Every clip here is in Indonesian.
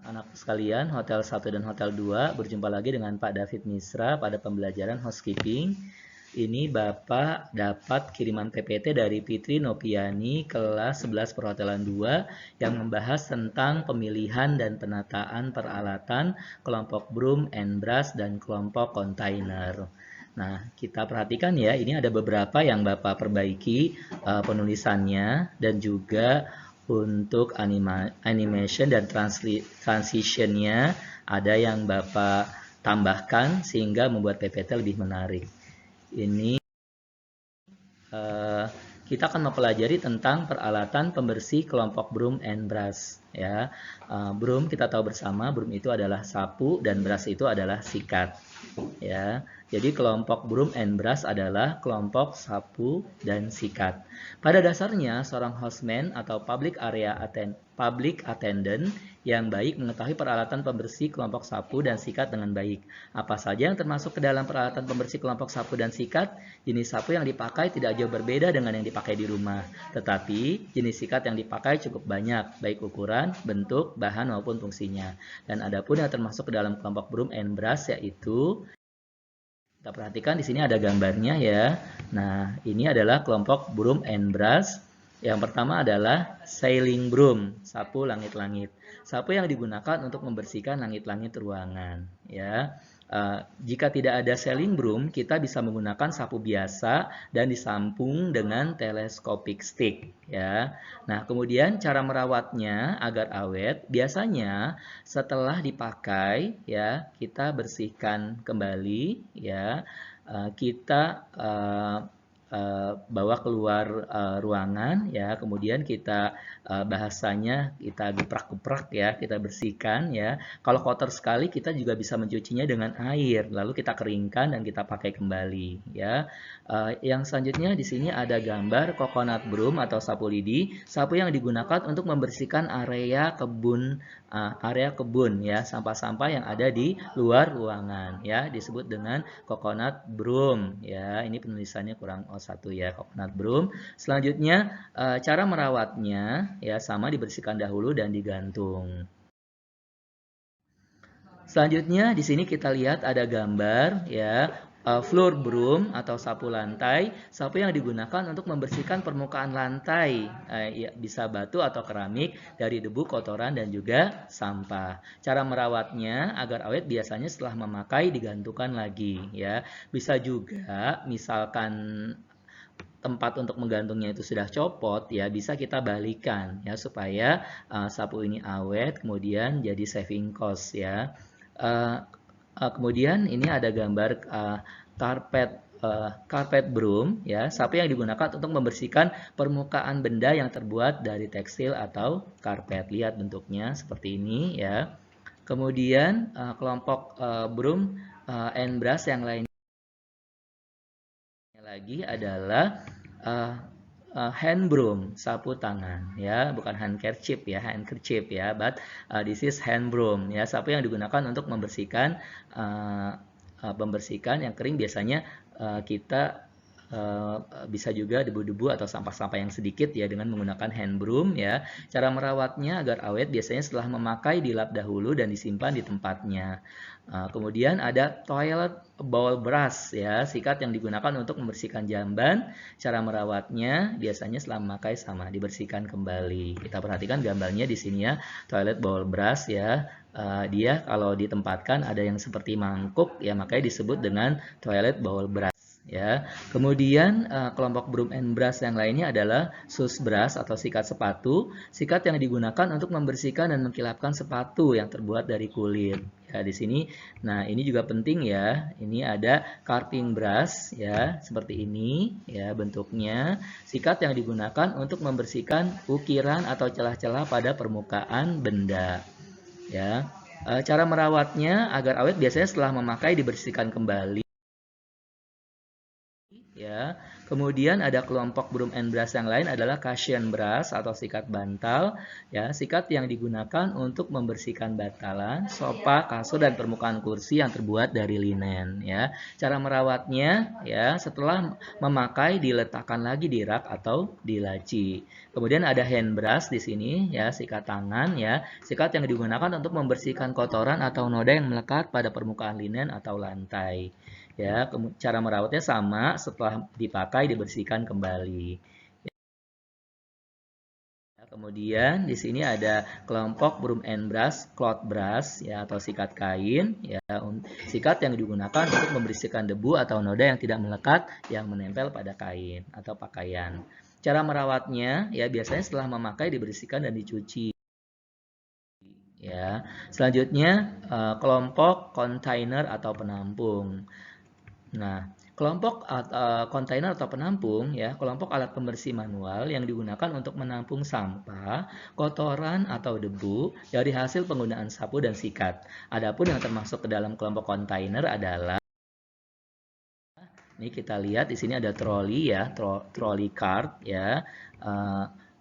Anak sekalian, Hotel 1 dan Hotel 2, berjumpa lagi dengan Pak David Misra pada pembelajaran housekeeping. Ini Bapak dapat kiriman PPT dari Fitri Nopiani kelas 11 perhotelan 2 yang membahas tentang pemilihan dan penataan peralatan kelompok broom and brush dan kelompok kontainer. Nah, kita perhatikan ya, ini ada beberapa yang Bapak perbaiki penulisannya dan juga untuk animation dan transitionnya ada yang Bapak tambahkan sehingga membuat PPT lebih menarik. Ini kita akan mempelajari tentang peralatan pembersih kelompok broom and brush ya. Broom kita tahu bersama, broom itu adalah sapu dan brush itu adalah sikat ya. Jadi kelompok broom and brush adalah kelompok sapu dan sikat. Pada dasarnya seorang houseman atau public attendant yang baik mengetahui peralatan pembersih kelompok sapu dan sikat dengan baik. Apa saja yang termasuk ke dalam peralatan pembersih kelompok sapu dan sikat? Jenis sapu yang dipakai tidak jauh berbeda dengan yang dipakai di rumah, tetapi jenis sikat yang dipakai cukup banyak, baik ukuran, bentuk, bahan maupun fungsinya. Dan adapun yang termasuk ke dalam kelompok broom and brush yaitu kita perhatikan di sini ada gambarnya ya. Nah, ini adalah kelompok broom and brush. Yang pertama adalah sailing broom, sapu langit-langit. Sapu yang digunakan untuk membersihkan langit-langit ruangan ya. Jika tidak ada sailing broom, kita bisa menggunakan sapu biasa dan disampung dengan telescopic stick ya. Nah, kemudian cara merawatnya agar awet, biasanya setelah dipakai ya, kita bersihkan kembali ya. Kita bawa keluar ruangan ya, kemudian kita bahasanya kita geprak-geprak ya, kita bersihkan ya. Kalau kotor sekali kita juga bisa mencucinya dengan air, lalu kita keringkan dan kita pakai kembali ya. Yang selanjutnya di sini ada gambar coconut broom atau sapu lidi, sapu yang digunakan untuk membersihkan area kebun ya, sampah-sampah yang ada di luar ruangan ya, disebut dengan coconut broom ya. Ini penulisannya kurang satu ya, coconut broom. Selanjutnya cara merawatnya ya sama, dibersihkan dahulu dan digantung. Selanjutnya di sini kita lihat ada gambar ya, floor broom atau sapu lantai, sapu yang digunakan untuk membersihkan permukaan lantai, ya, bisa batu atau keramik dari debu, kotoran dan juga sampah. Cara merawatnya agar awet biasanya setelah memakai digantungkan lagi ya. Bisa juga misalkan tempat untuk menggantungnya itu sudah copot ya, bisa kita balikan ya supaya sapu ini awet, kemudian jadi saving cost ya. Kemudian ini ada gambar carpet broom ya, sapu yang digunakan untuk membersihkan permukaan benda yang terbuat dari tekstil atau karpet. Lihat bentuknya seperti ini ya. Kemudian kelompok broom and brush yang lainnya lagi adalah hand broom, sapu tangan ya, bukan handkerchief ya, but this is hand broom ya, sapu yang digunakan untuk membersihkan yang kering. Biasanya kita bisa juga debu-debu atau sampah-sampah yang sedikit ya dengan menggunakan hand broom ya. Cara merawatnya agar awet biasanya setelah memakai dilap dahulu dan disimpan di tempatnya. Kemudian ada toilet bowl brush ya, sikat yang digunakan untuk membersihkan jamban. Cara merawatnya biasanya setelah memakai sama, dibersihkan kembali. Kita perhatikan gambarnya di sini ya, toilet bowl brush ya. Dia kalau ditempatkan ada yang seperti mangkuk ya, makanya disebut dengan toilet bowl brush ya. Kemudian kelompok broom and brush yang lainnya adalah shoes brush atau sikat sepatu, sikat yang digunakan untuk membersihkan dan mengkilapkan sepatu yang terbuat dari kulit ya. Di sini nah ini juga penting ya, ini ada carving brush ya, seperti ini ya bentuknya, sikat yang digunakan untuk membersihkan ukiran atau celah-celah pada permukaan benda ya. Cara merawatnya agar awet biasanya setelah memakai dibersihkan kembali ya. Kemudian ada kelompok broom and brush yang lain adalah cushion brush atau sikat bantal, ya. Sikat yang digunakan untuk membersihkan bantalan, sofa, kasur dan permukaan kursi yang terbuat dari linen, ya. Cara merawatnya, ya, setelah memakai diletakkan lagi di rak atau di laci. Kemudian ada hand brush di sini, ya, sikat tangan, ya. Sikat yang digunakan untuk membersihkan kotoran atau noda yang melekat pada permukaan linen atau lantai. Ya, cara merawatnya sama, setelah dipakai dibersihkan kembali. Ya, kemudian di sini ada kelompok broom and brush, cloth brush, ya, atau sikat kain, ya, sikat yang digunakan untuk membersihkan debu atau noda yang tidak melekat yang menempel pada kain atau pakaian. Cara merawatnya, ya, biasanya setelah memakai dibersihkan dan dicuci. Ya, selanjutnya kelompok kontainer atau penampung. Nah, kelompok kontainer atau penampung, ya, kelompok alat pembersih manual yang digunakan untuk menampung sampah, kotoran atau debu dari hasil penggunaan sapu dan sikat. Adapun yang termasuk ke dalam kelompok kontainer adalah, ini kita lihat di sini ada troli, ya, trolley cart, ya.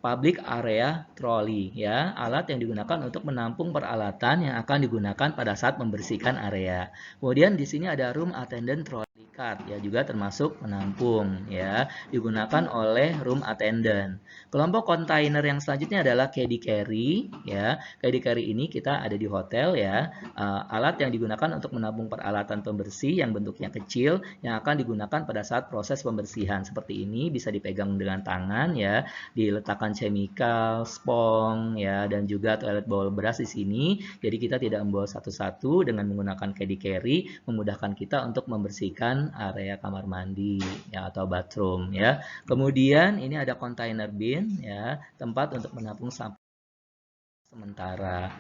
Public area trolley, ya, alat yang digunakan untuk menampung peralatan yang akan digunakan pada saat membersihkan area. Kemudian di sini ada room attendant trolley cart, ya, juga termasuk menampung, ya, digunakan oleh room attendant. Kelompok kontainer yang selanjutnya adalah caddy carry, ya. Caddy carry ini kita ada di hotel, ya, alat yang digunakan untuk menampung peralatan pembersih yang bentuknya kecil yang akan digunakan pada saat proses pembersihan. Seperti ini bisa dipegang dengan tangan, ya, diletakkan chemical, spong, ya, dan juga toilet bowl brush di sini. Jadi kita tidak membawa satu-satu, dengan menggunakan caddy carry memudahkan kita untuk membersihkan area kamar mandi, ya, atau bathroom, ya. Kemudian ini ada container bin, ya, tempat untuk menampung sampah sementara.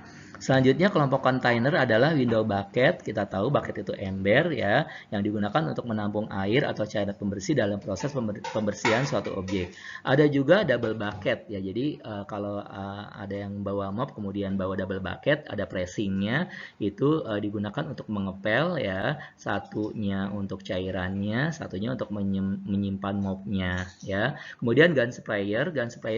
Selanjutnya kelompok kontainer adalah window bucket. Kita tahu bucket itu ember, ya, yang digunakan untuk menampung air atau cairan pembersih dalam proses pembersihan suatu objek. Ada juga double bucket, ya. Jadi kalau ada yang bawa mop kemudian bawa double bucket, ada pressingnya, itu digunakan untuk mengepel, ya. Satunya untuk cairannya, satunya untuk menyimpan mopnya, ya. Kemudian gun sprayer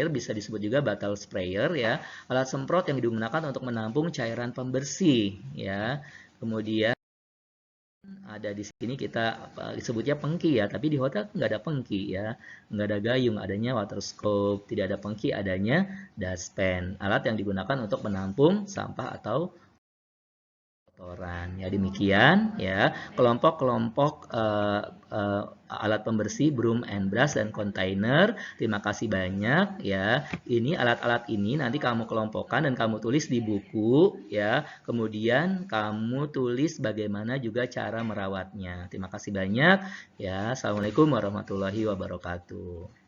bisa disebut juga bottle sprayer, ya. Alat semprot yang digunakan untuk menampung cairan pembersih, ya. Kemudian ada di sini kita disebutnya pengki, ya, tapi di hotel nggak ada pengki, ya, nggak ada gayung, adanya water scope, tidak ada pengki, adanya dustpan, alat yang digunakan untuk menampung sampah atau kotoran. Ya, demikian, ya, kelompok-kelompok alat pembersih broom and brush dan container. Terima kasih banyak, ya. Ini alat-alat ini nanti kamu kelompokkan dan kamu tulis di buku, ya. Kemudian kamu tulis bagaimana juga cara merawatnya. Terima kasih banyak, ya. Assalamualaikum warahmatullahi wabarakatuh.